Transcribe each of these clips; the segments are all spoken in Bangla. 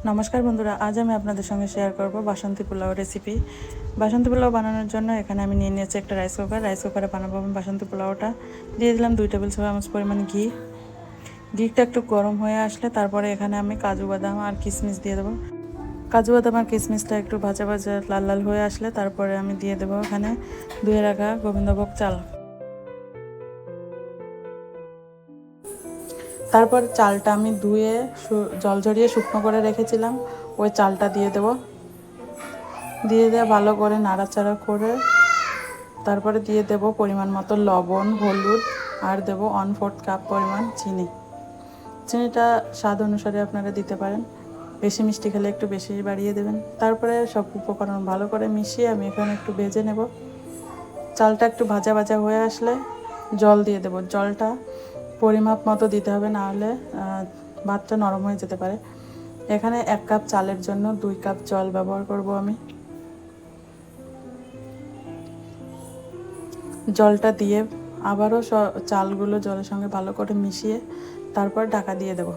নমস্কার বন্ধুরা, আজ আমি আপনাদের সঙ্গে শেয়ার করব বাসন্তী পোলাও রেসিপি। বাসন্তী পোলাও বানানোর জন্য এখানে আমি নিয়ে নিয়েছি একটা রাইস কুকারে বানাবো আমি বাসন্তী পোলাওটা। দিয়ে দিলাম 2 টেবিল চামচ পরিমাণ ঘি। ঘিটা একটু গরম হয়ে আসলে তারপরে এখানে আমি কাজু বাদাম আর কিশমিশ দিয়ে দেবো। কাজু বাদাম আর কিশমিশটা একটু ভাজা ভাজা লাল লাল হয়ে আসলে তারপরে আমি দিয়ে দেবো এখানে ধুয়ে রাখা গোবিন্দভোগ চাল। তারপর চালটা আমি ধুয়ে জল ঝরিয়ে শুকনো করে রেখেছিলাম, ওই চালটা দিয়ে দেবো। দিয়ে ভালো করে নাড়াচাড়া করে তারপরে দিয়ে দেব পরিমাণ মতো লবণ, হলুদ আর দেব 1/4 কাপ পরিমাণ চিনি। চিনিটা স্বাদ অনুসারে আপনারা দিতে পারেন, বেশি মিষ্টি খেলে একটু বেশি বাড়িয়ে দেবেন। তারপরে সব উপকরণ ভালো করে মিশিয়ে আমি এখানে একটু ভেজে নেব। চালটা একটু ভাজা ভাজা হয়ে আসলে জল দিয়ে দেব। জলটা পরিমাপ মতো দিতে হবে, না হলে ভাতটা নরম হয়ে যেতে পারে। এখানে 1 কাপ চালের জন্য 2 কাপ জল ব্যবহার করব আমি। জলটা দিয়ে আবারও চালগুলো জলের সঙ্গে ভালো করে মিশিয়ে তারপর ঢাকা দিয়ে দেব।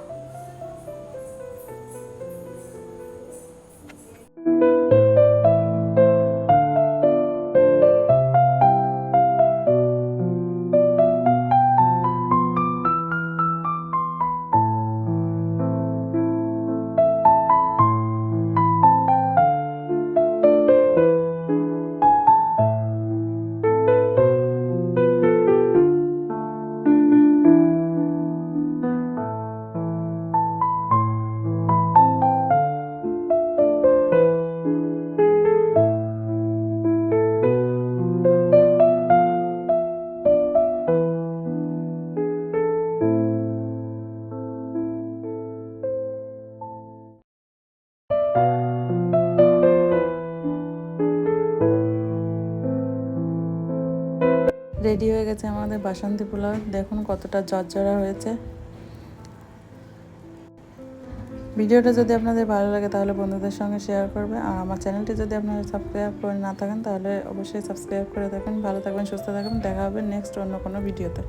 রেডি হয়ে গেছে আমাদের বাসন্তী পোলাও। দেখুন কতটা ঝরঝরা হয়েছে। ভিডিওটা যদি আপনাদের ভালো লাগে তাহলে বন্ধুদের সঙ্গে শেয়ার করবে, আর আমার চ্যানেলটি যদি আপনারা সাবস্ক্রাইব করে না থাকেন তাহলে অবশ্যই সাবস্ক্রাইব করে থাকবেন। ভালো থাকবেন, সুস্থ থাকবেন। দেখা হবে নেক্সট অন্য কোনো ভিডিওতে।